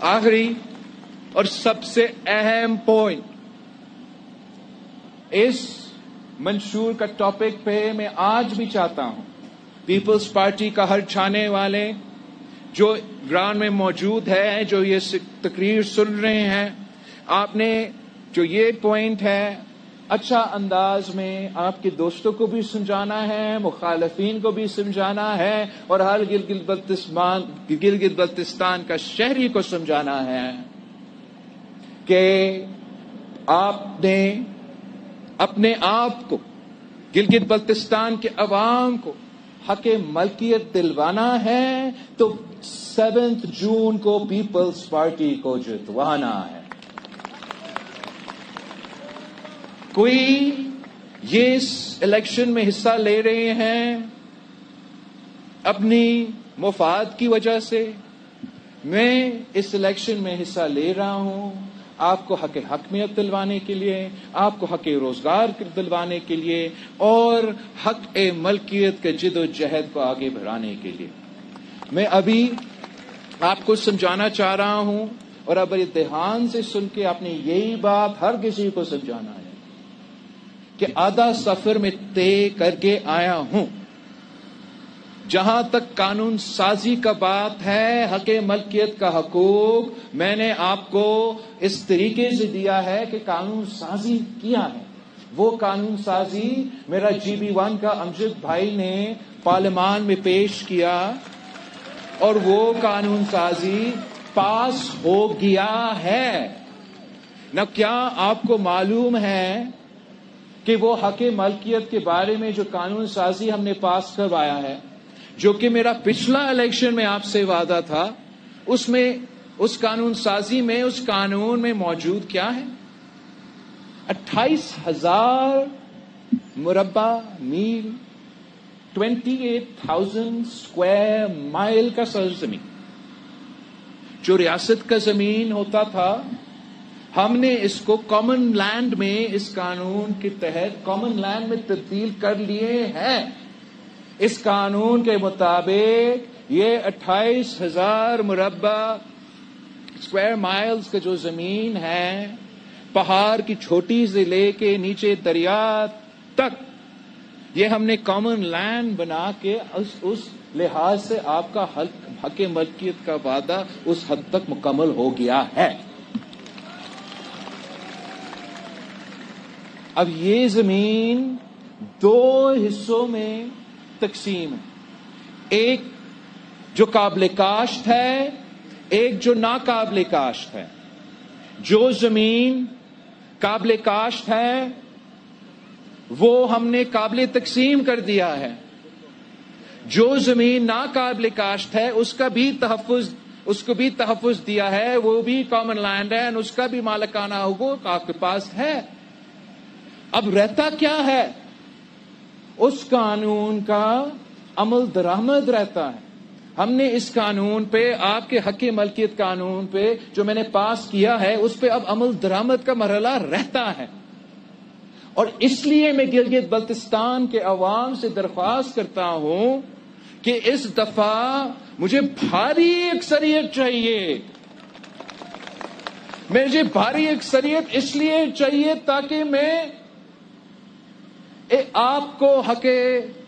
آخری اور سب سے اہم پوائنٹ اس منشور کا ٹاپک پہ میں آج بھی چاہتا ہوں پیپلز پارٹی کا ہر چاہنے والے جو گراؤنڈ میں موجود ہے، جو یہ تقریر سن رہے ہیں، آپ نے جو یہ پوائنٹ ہے اچھا انداز میں آپ کے دوستوں کو بھی سمجھانا ہے، مخالفین کو بھی سمجھانا ہے، اور ہر گلگت بلتستان کا شہری کو سمجھانا ہے کہ آپ نے اپنے آپ کو، گلگت بلتستان کے عوام کو حق ملکیت دلوانا ہے تو 7 جون کو پیپلز پارٹی کو جتوانا ہے۔ کوئی یہ اس الیکشن میں حصہ لے رہے ہیں اپنی مفاد کی وجہ سے، میں اس الیکشن میں حصہ لے رہا ہوں آپ کو حق حکمیت دلوانے کے لیے، آپ کو حق روزگار دلوانے کے لیے، اور حق ملکیت کے جد و جہد کو آگے بڑھانے کے لیے۔ میں ابھی آپ کو سمجھانا چاہ رہا ہوں، اور اب بڑے دھیان سے سن کے آپ نے یہی بات ہر کسی کو سمجھانا ہے کہ آدھا سفر میں طے کر کے آیا ہوں۔ جہاں تک قانون سازی کا بات ہے، حق ملکیت کا حقوق میں نے آپ کو اس طریقے سے دیا ہے کہ قانون سازی کیا ہے۔ وہ قانون سازی میرا GB1 کا امجد بھائی نے پارلیمان میں پیش کیا، اور وہ قانون سازی پاس ہو گیا ہے۔ نہ کیا آپ کو معلوم ہے کہ وہ حق ملکیت کے بارے میں جو قانون سازی ہم نے پاس کروایا ہے، جو کہ میرا پچھلا الیکشن میں آپ سے وعدہ تھا، اس میں، اس قانون سازی میں، اس قانون میں موجود کیا ہے؟ 28,000 مربع میل، 28,000 اسکوائر مائل کا سرزمین جو ریاست کا زمین ہوتا تھا، ہم نے اس کو کامن لینڈ میں، اس قانون کے تحت کامن لینڈ میں تبدیل کر لیے ہیں۔ اس قانون کے مطابق یہ 28,000 مربع اسکوائر مائلز کا جو زمین ہے، پہاڑ کی چھوٹی سے لے کے نیچے دریا تک، یہ ہم نے کامن لینڈ بنا کے اس لحاظ سے آپ کا حق ملکیت کا وعدہ اس حد تک مکمل ہو گیا ہے۔ اب یہ زمین 2 حصوں میں تقسیم ہے، ایک جو قابل کاشت ہے، ایک جو ناقابل کاشت ہے۔ جو زمین قابل کاشت ہے وہ ہم نے قابل تقسیم کر دیا ہے، جو زمین ناقابل کاشت ہے اس کا بھی تحفظ دیا ہے، وہ بھی کامن لینڈ ہے، اس کا بھی مالکانہ حقوق آپ کے پاس ہے۔ اب رہتا کیا ہے؟ اس قانون کا عمل درآمد رہتا ہے۔ ہم نے اس قانون پہ، آپ کے حق ملکیت قانون پہ جو میں نے پاس کیا ہے، اس پہ اب عمل درآمد کا مرحلہ رہتا ہے۔ اور اس لیے میں گلگت بلتستان کے عوام سے درخواست کرتا ہوں کہ اس دفعہ مجھے بھاری اکثریت چاہیے۔ مجھے بھاری اکثریت اس لیے چاہیے تاکہ میں آپ کو حق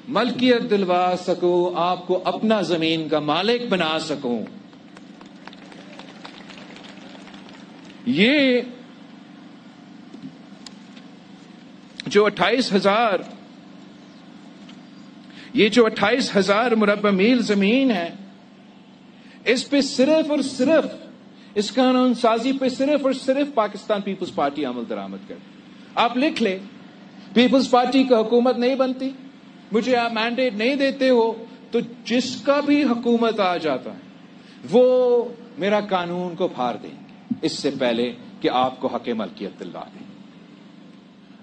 ملکیت دلوا سکوں، آپ کو اپنا زمین کا مالک بنا سکوں۔ یہ جو 28,000 مربع میل زمین ہے، اس پہ صرف اور صرف، اس قانون سازی پہ صرف اور صرف پاکستان پیپلز پارٹی عمل درآمد کرے۔ آپ لکھ لیں، پیپلز پارٹی کی حکومت نہیں بنتی، مجھے آپ مینڈیٹ نہیں دیتے ہو، تو جس کا بھی حکومت آ جاتا ہے وہ میرا قانون کو پھاڑ دیں گے اس سے پہلے کہ آپ کو حق ملکیت دلوا دیں۔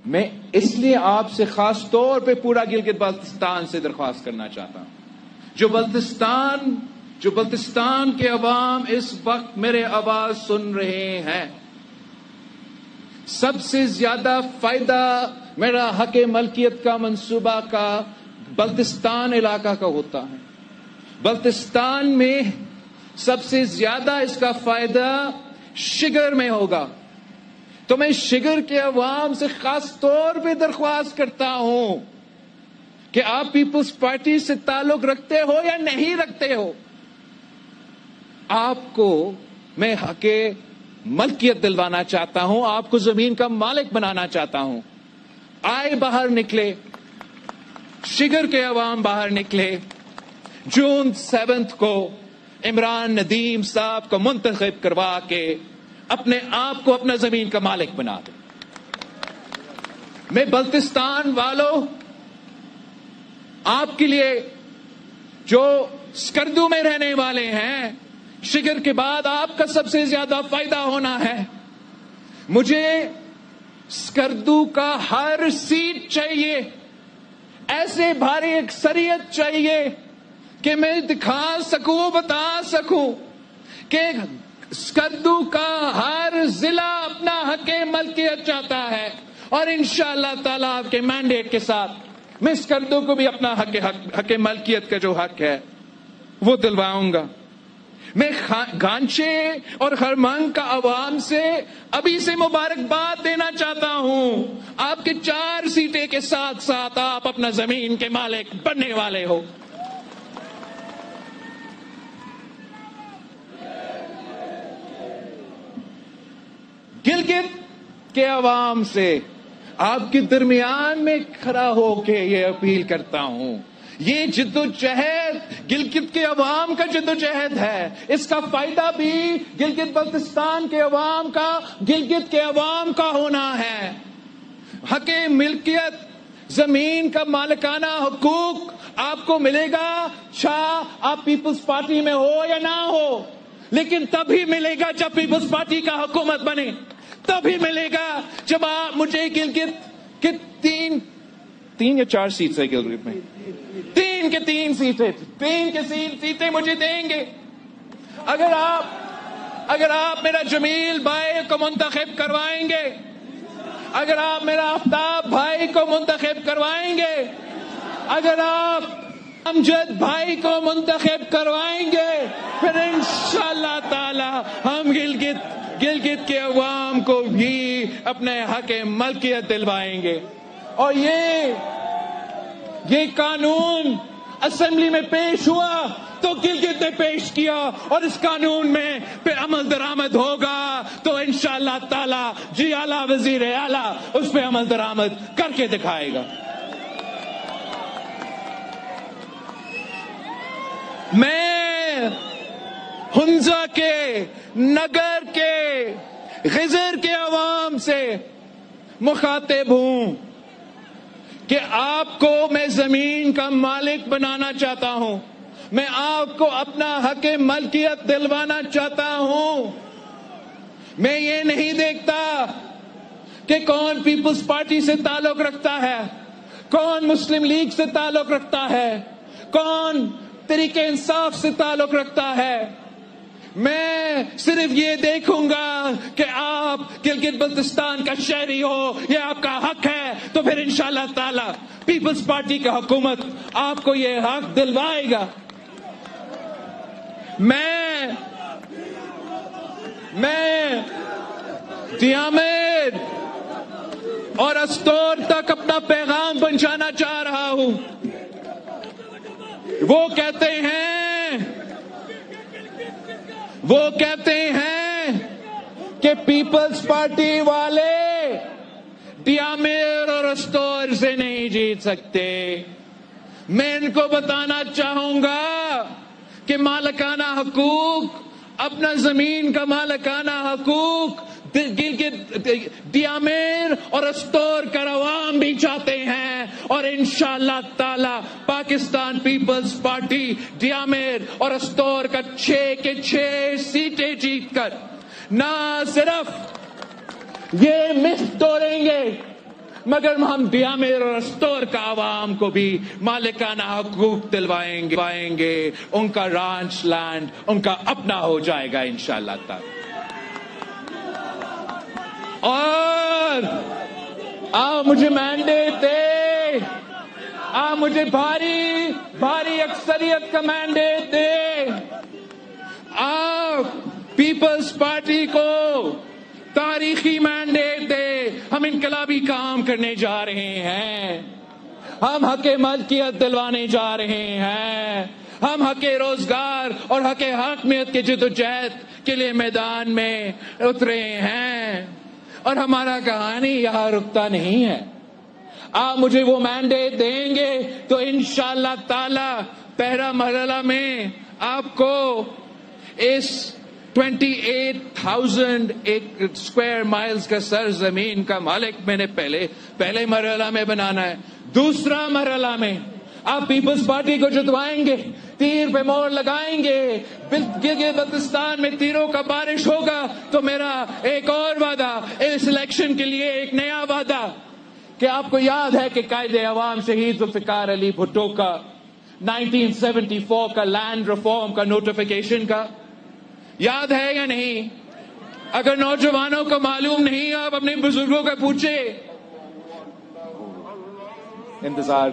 میں اس لیے آپ سے خاص طور پہ پورا گلگت بلتستان سے درخواست کرنا چاہتا ہوں، جو بلتستان کے عوام اس وقت میرے آواز سن رہے ہیں، سب سے زیادہ فائدہ میرا حق ملکیت کا منصوبہ کا بلتستان علاقہ کا ہوتا ہے۔ بلتستان میں سب سے زیادہ اس کا فائدہ شگر میں ہوگا. تو میں شگر کے عوام سے خاص طور پہ درخواست کرتا ہوں کہ آپ پیپلز پارٹی سے تعلق رکھتے ہو یا نہیں رکھتے ہو، آپ کو میں حق ملکیت دلوانا چاہتا ہوں، آپ کو زمین کا مالک بنانا چاہتا ہوں. آئے باہر نکلے، شگر کے عوام باہر نکلے. جون 7 کو عمران ندیم صاحب کو منتخب کروا کے اپنے آپ کو اپنا زمین کا مالک بنا دیں. میں بلتستان والوں، آپ کے لیے جو سکردو میں رہنے والے ہیں، شگر کے بعد آپ کا سب سے زیادہ فائدہ ہونا ہے. مجھے سکردو کا ہر سیٹ چاہیے، ایسے بھاری اکثریت چاہیے کہ میں دکھا سکوں، بتا سکوں کہ سکردو کا ہر ضلع اپنا حق ملکیت چاہتا ہے. اور انشاءاللہ تعالیٰ آپ کے مینڈیٹ کے ساتھ میں سکردو کو بھی اپنا حق ملکیت کا جو حق ہے وہ دلواؤں گا. میں گانچے اور خرمنگ کا عوام سے ابھی سے مبارکباد دینا چاہتا ہوں. آپ کے 4 سیٹیں کے ساتھ ساتھ آپ اپنا زمین کے مالک بننے والے ہو. گلگت کے عوام سے آپ کے درمیان میں کھڑا ہو کے یہ اپیل کرتا ہوں، یہ جدوجہد گلگت کے عوام کا جدوجہد ہے. اس کا فائدہ بھی گلگت بلتستان کے عوام کا، گلگت کے عوام کا ہونا ہے. حق ملکیت، زمین کا مالکانہ حقوق آپ کو ملے گا، چاہے آپ پیپلز پارٹی میں ہو یا نہ ہو، لیکن تبھی ملے گا جب پیپلز پارٹی کا حکومت بنے. تبھی ملے گا جب آپ مجھے گلگت کے 3 یا 4 سیٹس ہے گلگت میں، 3 کے 3 سیٹیں مجھے دیں گے. اگر آپ میرا جمیل بھائی کو منتخب کروائیں گے، اگر آپ میرا آفتاب بھائی کو منتخب کروائیں گے، اگر آپ امجد بھائی کو منتخب کروائیں گے، پھر انشاءاللہ تعالی ہم گلگت کے عوام کو بھی اپنے حق ملکیت دلوائیں گے. اور یہ قانون اسمبلی میں پیش ہوا تو گلگت نے پیش کیا، اور اس قانون میں پھر عمل درآمد ہوگا تو انشاءاللہ تعالی جی اعلیٰ وزیر اعلیٰ اس پہ عمل درآمد کر کے دکھائے گا. میں ہنزا کے، نگر کے، غزر کے عوام سے مخاطب ہوں کہ آپ کو میں زمین کا مالک بنانا چاہتا ہوں، میں آپ کو اپنا حق ملکیت دلوانا چاہتا ہوں. میں یہ نہیں دیکھتا کہ کون پیپلز پارٹی سے تعلق رکھتا ہے، کون مسلم لیگ سے تعلق رکھتا ہے، کون تحریک انصاف سے تعلق رکھتا ہے. میں صرف یہ دیکھوں گا کہ آپ گلگت بلتستان کا شہری ہو، یہ آپ کا حق ہے، تو پھر انشاءاللہ تعالی پیپلز پارٹی کا حکومت آپ کو یہ حق دلوائے گا. میں دیامر اور استور تک اپنا پیغام پہنچانا چاہ رہا ہوں. وہ کہتے ہیں کہ پیپلز پارٹی والے دیامر اور استور سے نہیں جیت سکتے. میں ان کو بتانا چاہوں گا کہ مالکانہ حقوق، اپنا زمین کا مالکانہ حقوق گلگت دیامر اور استور کا عوام بھی چاہتے ہیں، اور انشاءاللہ تعالی پاکستان پیپلز پارٹی دیامر اور استور کا 6 کے 6 سیٹیں جیت کر نہ صرف یہ مفت توڑیں گے مگر ہم دیامر اور استور کا عوام کو بھی مالکانہ حقوق دلوائیں گے. ان کا رانچ لینڈ ان کا اپنا ہو جائے گا انشاءاللہ تعالی. اور آپ مجھے مینڈیٹ دے، آپ مجھے بھاری اکثریت کا مینڈیٹ دے. آپ پیپلز پارٹی کو تاریخی مینڈیٹ دے، ہم انقلابی کام کرنے جا رہے ہیں، ہم حق ملکیت دلوانے جا رہے ہیں، ہم حق روزگار اور حق حاکمیت کے جدوجہد کے لیے میدان میں اترے ہیں، اور ہمارا کہانی یہاں رکتا نہیں ہے۔ آپ مجھے وہ مینڈیٹ دیں گے تو انشاءاللہ تعالی پہلا مرحلہ میں آپ کو اس 28,000 اسکوائر مائلز کا سرزمین کا مالک میں نے پہلے مرحلہ میں بنانا ہے۔ دوسرا مرحلہ میں آپ پیپلز پارٹی کو جتوائیں گے، تیر پہ مور لگائیں گے، گلگت بلتستان میں تیروں کا بارش ہوگا، تو میرا ایک اور وعدہ اس الیکشن کے لیے، ایک نیا وعدہ، کہ آپ کو یاد ہے کہ قائد عوام شہید ذوالفقار علی بھٹو کا 1974 کا لینڈ ریفارم کا نوٹیفیکیشن کا یاد ہے یا نہیں؟ اگر نوجوانوں کو معلوم نہیں، آپ اپنے بزرگوں کو پوچھے۔ انتظار